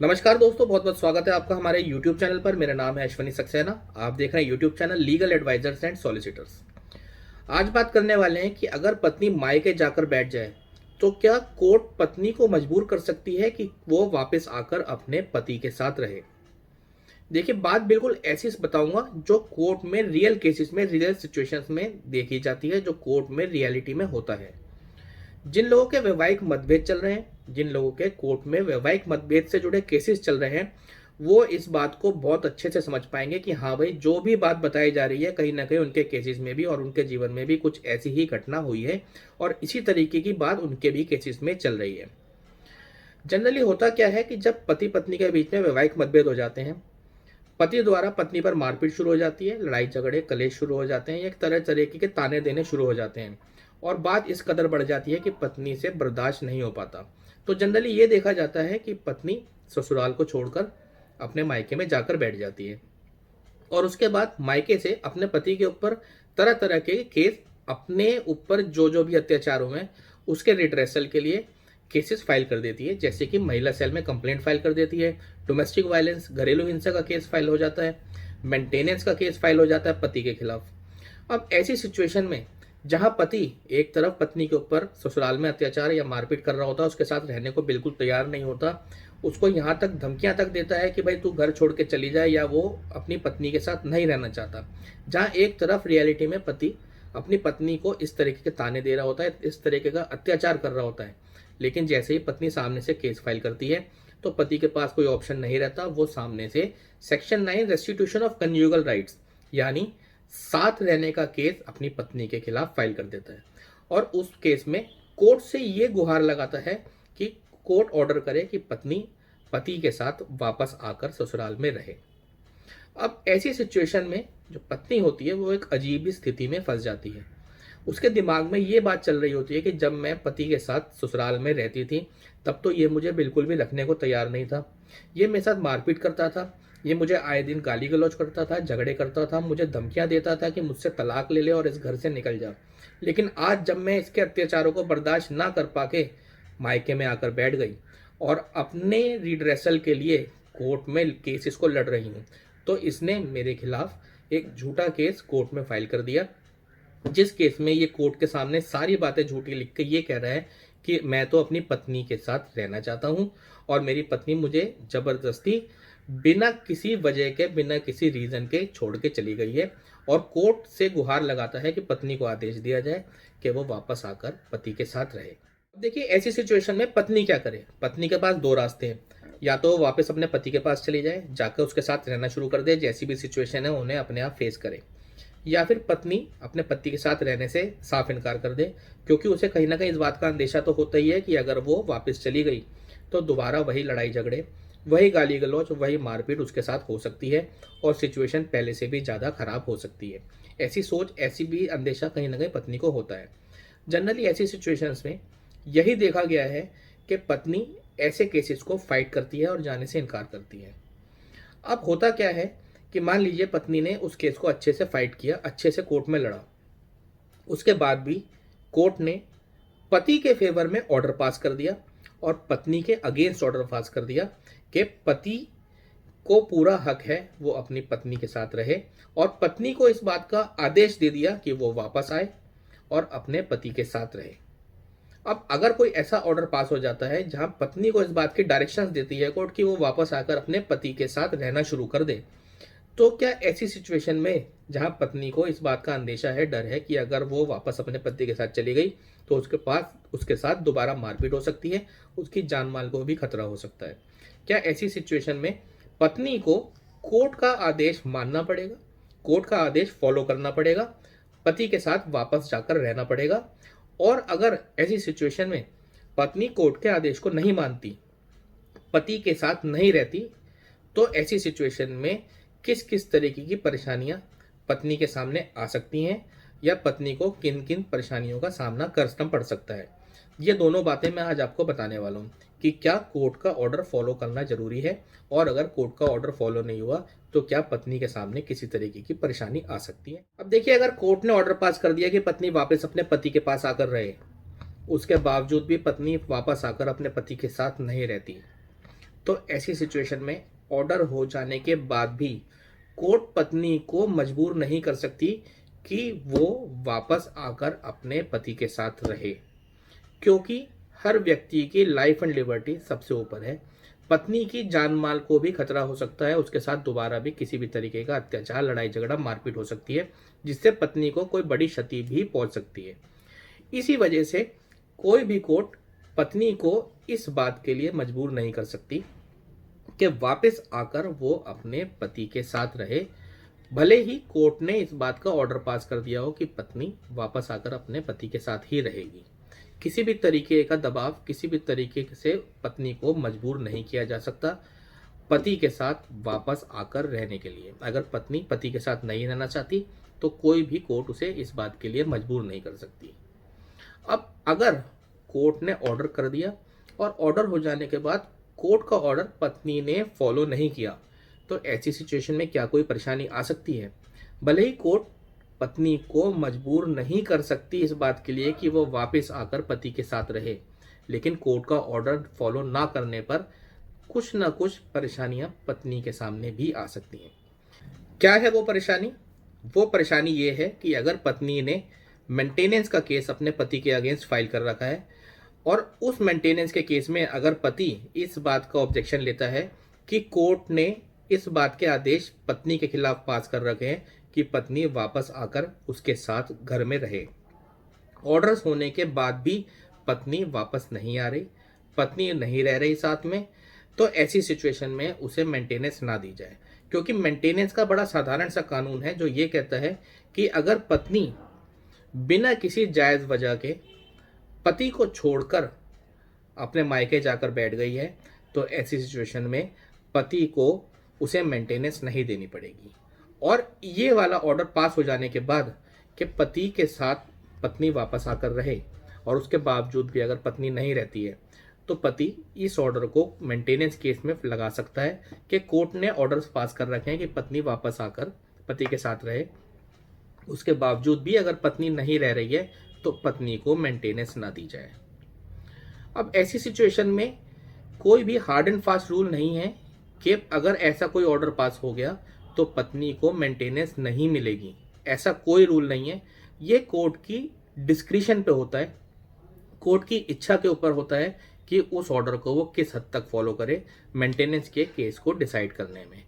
नमस्कार दोस्तों, बहुत बहुत स्वागत है आपका हमारे YouTube चैनल पर। मेरा नाम है अश्वनी सक्सेना। आप देख रहे हैं YouTube channel legal advisers and solicitors. आज बात करने वाले हैं कि अगर पत्नी मायके जाकर बैठ जाए तो क्या कोर्ट पत्नी को मजबूर कर सकती है कि वो वापस आकर अपने पति के साथ रहे। देखिए, बात बिल्कुल ऐसी बताऊंगा जो कोर्ट में रियल केसेस में, रियल सिचुएशंस में देखी जाती है, जो कोर्ट में रियलिटी में होता है। जिन लोगों के वैवाहिक मतभेद चल रहे हैं, जिन लोगों के कोर्ट में वैवाहिक मतभेद से जुड़े केसेस चल रहे हैं, वो इस बात को बहुत अच्छे से समझ पाएंगे कि हाँ भाई, जो भी बात बताई जा रही है कहीं ना कहीं उनके केसेस में भी और उनके जीवन में भी कुछ ऐसी ही घटना हुई है और इसी तरीके की बात उनके भी केसेस में चल रही है। जनरली होता क्या है कि जब पति पत्नी के बीच में वैवाहिक मतभेद हो जाते हैं, पति द्वारा पत्नी पर मारपीट शुरू हो जाती है, लड़ाई झगड़े कलेश शुरू हो जाते हैं, एक तरह तरीके के ताने देने शुरू हो जाते हैं और बात इस कदर बढ़ जाती है कि पत्नी से बर्दाश्त नहीं हो पाता। तो जनरली ये देखा जाता है कि पत्नी ससुराल को छोड़कर अपने मायके में जाकर बैठ जाती है और उसके बाद मायके से अपने पति के ऊपर तरह तरह के केस, अपने ऊपर जो जो भी अत्याचार हुए हैं उसके रिड्रेसल के लिए केसेस फाइल कर देती है। जैसे कि महिला सेल में कंप्लेंट फाइल कर देती है, डोमेस्टिक वायलेंस घरेलू हिंसा का केस फाइल हो जाता है, मेंटेनेंस का केस फाइल हो जाता है पति के खिलाफ। अब ऐसी सिचुएशन में जहां पति एक तरफ पत्नी के ऊपर ससुराल में अत्याचार या मारपीट कर रहा होता है, उसके साथ रहने को बिल्कुल तैयार नहीं होता, उसको यहाँ तक धमकियां तक देता है कि भाई तू घर छोड़ के चली जाए, या वो अपनी पत्नी के साथ नहीं रहना चाहता। जहाँ एक तरफ रियलिटी में पति अपनी पत्नी को इस तरीके के ताने दे रहा होता है, इस तरीके का अत्याचार कर रहा होता है, लेकिन जैसे ही पत्नी सामने से केस फाइल करती है तो पति के पास कोई ऑप्शन नहीं रहता। वो सामने से section 9 restitution of conjugal rights यानी साथ रहने का केस अपनी पत्नी के खिलाफ फाइल कर देता है और उस केस में कोर्ट से ये गुहार लगाता है कि कोर्ट ऑर्डर करे कि पत्नी पति के साथ वापस आकर ससुराल में रहे। अब ऐसी सिचुएशन में जो पत्नी होती है वो एक अजीब ही स्थिति में फंस जाती है। उसके दिमाग में ये बात चल रही होती है कि जब मैं पति के साथ ससुराल में रहती थी तब तो ये मुझे बिल्कुल भी रखने को तैयार नहीं था, ये मेरे साथ मारपीट करता था, ये मुझे आए दिन गाली गलौज करता था, झगड़े करता था, मुझे धमकियां देता था कि मुझसे तलाक ले ले और इस घर से निकल जा। लेकिन आज जब मैं इसके अत्याचारों को बर्दाश्त ना कर पाके मायके में आकर बैठ गई और अपने रिड्रेसल के लिए कोर्ट में केस इसको लड़ रही हूँ, तो इसने मेरे खिलाफ एक झूठा केस कोर्ट में फाइल कर दिया, जिस केस में ये कोर्ट के सामने सारी बातें झूठी लिख के ये कह रहा है कि मैं तो अपनी पत्नी के साथ रहना चाहता हूँ और मेरी पत्नी मुझे जबरदस्ती बिना किसी वजह के, बिना किसी रीजन के छोड़ के चली गई है और कोर्ट से गुहार लगाता है कि पत्नी को आदेश दिया जाए कि वो वापस आकर पति के साथ रहे। देखिए, ऐसी सिचुएशन में पत्नी क्या करे। पत्नी के पास दो रास्ते हैं, या तो वो वापस अपने पति के पास चली जाए, जाकर उसके साथ रहना शुरू कर दे, जैसी भी सिचुएशन है उन्हें अपने आप फेस करे, या फिर पत्नी अपने पति के साथ रहने से साफ इनकार कर दे, क्योंकि उसे कहीं ना कहीं इस बात का अंदेशा तो होता ही है कि अगर वो वापस चली गई तो दोबारा वही लड़ाई झगड़े, वही गाली गलौज, वही मारपीट उसके साथ हो सकती है और सिचुएशन पहले से भी ज़्यादा खराब हो सकती है। ऐसी सोच, ऐसी भी अंदेशा कहीं ना कहीं पत्नी को होता है। जनरली ऐसी सिचुएशंस में यही देखा गया है कि पत्नी ऐसे केसेस को फाइट करती है और जाने से इनकार करती है। अब होता क्या है कि मान लीजिए पत्नी ने उस केस को अच्छे से फाइट किया, अच्छे से कोर्ट में लड़ा, उसके बाद भी कोर्ट ने पति के फेवर में ऑर्डर पास कर दिया और पत्नी के अगेंस्ट ऑर्डर पास कर दिया कि पति को पूरा हक है वो अपनी पत्नी के साथ रहे, और पत्नी को इस बात का आदेश दे दिया कि वो वापस आए और अपने पति के साथ रहे। अब अगर कोई ऐसा ऑर्डर पास हो जाता है जहां पत्नी को इस बात की डायरेक्शंस देती है कोर्ट कि वो वापस आकर अपने पति के साथ रहना शुरू कर दे, तो क्या ऐसी सिचुएशन में जहां पत्नी को इस बात का अंदेशा है, डर है कि अगर वो वापस अपने पति के साथ चली गई तो उसके साथ दोबारा मारपीट हो सकती है, उसकी जान माल को भी खतरा हो सकता है, क्या ऐसी सिचुएशन में पत्नी को कोर्ट का आदेश मानना पड़ेगा, कोर्ट का आदेश फॉलो करना पड़ेगा, पति के साथ वापस जाकर रहना पड़ेगा? और अगर ऐसी सिचुएशन में पत्नी कोर्ट के आदेश को नहीं मानती, पति के साथ नहीं रहती, तो ऐसी सिचुएशन में किस किस तरीके की परेशानियां पत्नी के सामने आ सकती हैं, या पत्नी को किन किन परेशानियों का सामना करना पड़ सकता है, ये दोनों बातें मैं आज आपको बताने वाला हूँ कि क्या कोर्ट का ऑर्डर फॉलो करना जरूरी है, और अगर कोर्ट का ऑर्डर फॉलो नहीं हुआ तो क्या पत्नी के सामने किसी तरीके की परेशानी आ सकती है। अब देखिए, अगर कोर्ट ने ऑर्डर पास कर दिया कि पत्नी वापस अपने पति के पास आकर रहे, उसके बावजूद भी पत्नी वापस आकर अपने पति के साथ नहीं रहती, तो ऐसी सिचुएशन में ऑर्डर हो जाने के बाद भी कोर्ट पत्नी को मजबूर नहीं कर सकती कि वो वापस आकर अपने पति के साथ रहे, क्योंकि हर व्यक्ति की लाइफ एंड लिबर्टी सबसे ऊपर है। पत्नी की जान माल को भी खतरा हो सकता है, उसके साथ दोबारा भी किसी भी तरीके का अत्याचार, लड़ाई झगड़ा, मारपीट हो सकती है, जिससे पत्नी को कोई बड़ी क्षति भी पहुंच सकती है। इसी वजह से कोई भी कोर्ट पत्नी को इस बात के लिए मजबूर नहीं कर सकती कि वापस आकर वो अपने पति के साथ रहे, भले ही कोर्ट ने इस बात का ऑर्डर पास कर दिया हो कि पत्नी वापस आकर अपने पति के साथ ही रहेगी। किसी भी तरीके का दबाव, किसी भी तरीके से पत्नी को मजबूर नहीं किया जा सकता पति के साथ वापस आकर रहने के लिए। अगर पत्नी पति के साथ नहीं रहना चाहती तो कोई भी कोर्ट उसे इस बात के लिए मजबूर नहीं कर सकती। अब अगर कोर्ट ने ऑर्डर कर दिया और ऑर्डर हो जाने के बाद कोर्ट का ऑर्डर पत्नी ने फॉलो नहीं किया, तो ऐसी सिचुएशन में क्या कोई परेशानी आ सकती है? भले ही कोर्ट पत्नी को मजबूर नहीं कर सकती इस बात के लिए कि वो वापस आकर पति के साथ रहे, लेकिन कोर्ट का ऑर्डर फॉलो ना करने पर कुछ ना कुछ परेशानियां पत्नी के सामने भी आ सकती हैं। क्या है वो परेशानी? वो परेशानी ये है कि अगर पत्नी ने मेंटेनेंस का केस अपने पति के अगेंस्ट फाइल कर रखा है और उस मेंटेनेंस के केस में अगर पति इस बात का ऑब्जेक्शन लेता है कि कोर्ट ने इस बात के आदेश पत्नी के खिलाफ पास कर रखे हैं कि पत्नी वापस आकर उसके साथ घर में रहे, ऑर्डर्स होने के बाद भी पत्नी वापस नहीं आ रही, पत्नी नहीं रह रही साथ में, तो ऐसी सिचुएशन में उसे मेंटेनेंस ना दी जाए। क्योंकि मेंटेनेंस का बड़ा साधारण सा कानून है जो ये कहता है कि अगर पत्नी बिना किसी जायज़ वजह के पति को छोड़कर अपने मायके जाकर बैठ गई है, तो ऐसी सिचुएशन में पति को उसे मेंटेनेंस नहीं देनी पड़ेगी। और ये वाला ऑर्डर पास हो जाने के बाद कि पति के साथ पत्नी वापस आकर रहे और उसके बावजूद भी अगर पत्नी नहीं रहती है, तो पति इस ऑर्डर को मेंटेनेंस केस में लगा सकता है कि कोर्ट ने ऑर्डर्स पास कर रखे हैं कि पत्नी वापस आकर पति के साथ रहे, उसके बावजूद भी अगर पत्नी नहीं रह रही है तो पत्नी को मेंटेनेंस ना दी जाए। अब ऐसी सिचुएशन में कोई भी हार्ड एंड फास्ट रूल नहीं है कि अगर ऐसा कोई ऑर्डर पास हो गया तो पत्नी को मेंटेनेंस नहीं मिलेगी, ऐसा कोई रूल नहीं है। ये कोर्ट की डिस्क्रिशन पे होता है, कोर्ट की इच्छा के ऊपर होता है कि उस ऑर्डर को वो किस हद तक फॉलो करे मेंटेनेंस के केस को डिसाइड करने में।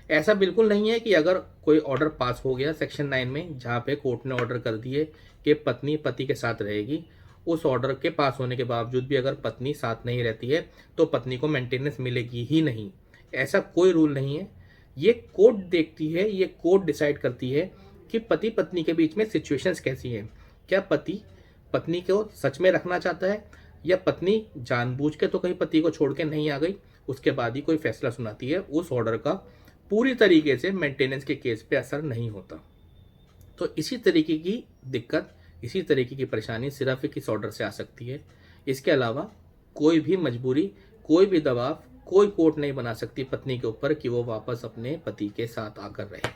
ऐसा बिल्कुल नहीं है कि अगर कोई ऑर्डर पास हो गया सेक्शन 9 में, जहाँ पे कोर्ट ने ऑर्डर कर दिए कि पत्नी पति के साथ रहेगी, उस ऑर्डर के पास होने के बावजूद भी अगर पत्नी साथ नहीं रहती है तो पत्नी को मेंटेनेंस मिलेगी ही नहीं, ऐसा कोई रूल नहीं है। ये कोर्ट देखती है, ये कोर्ट डिसाइड करती है कि पति पत्नी के बीच में सिचुएशंस कैसी हैं। क्या पति पत्नी को सच में रखना चाहता है या पत्नी जानबूझ के तो कहीं पति को छोड़ के नहीं आ गई, उसके बाद ही कोई फैसला सुनाती है। उस ऑर्डर का पूरी तरीके से मेंटेनेंस के केस पे असर नहीं होता। तो इसी तरीके की दिक्कत, इसी तरीके की परेशानी सिर्फ इस ऑर्डर से आ सकती है। इसके अलावा कोई भी मजबूरी, कोई भी दबाव कोई कोर्ट नहीं बना सकती पत्नी के ऊपर कि वो वापस अपने पति के साथ आकर रहे।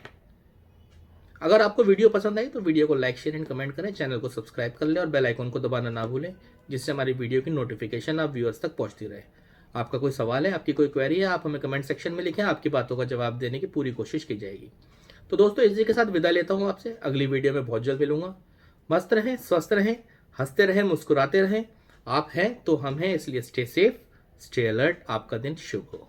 अगर आपको वीडियो पसंद आई तो वीडियो को लाइक, शेयर एंड कमेंट करें, चैनल को सब्सक्राइब कर लें और बेल आइकन को दबाना ना भूलें, जिससे हमारी वीडियो की नोटिफिकेशन आप व्यूअर्स तक पहुंचती रहे। आपका कोई सवाल है, आपकी कोई क्वेरी है, आप हमें कमेंट सेक्शन में लिखें, आपकी बातों का जवाब देने की पूरी कोशिश की जाएगी। तो दोस्तों, इसी के साथ विदा लेता हूँ आपसे, अगली वीडियो में बहुत जल्द मिलूंगा। मस्त रहें, स्वस्थ रहें, हंसते रहें, मुस्कुराते रहें। आप हैं तो हम हैं, इसलिए स्टे सेफ, स्टे अलर्ट। आपका दिन शुभ हो।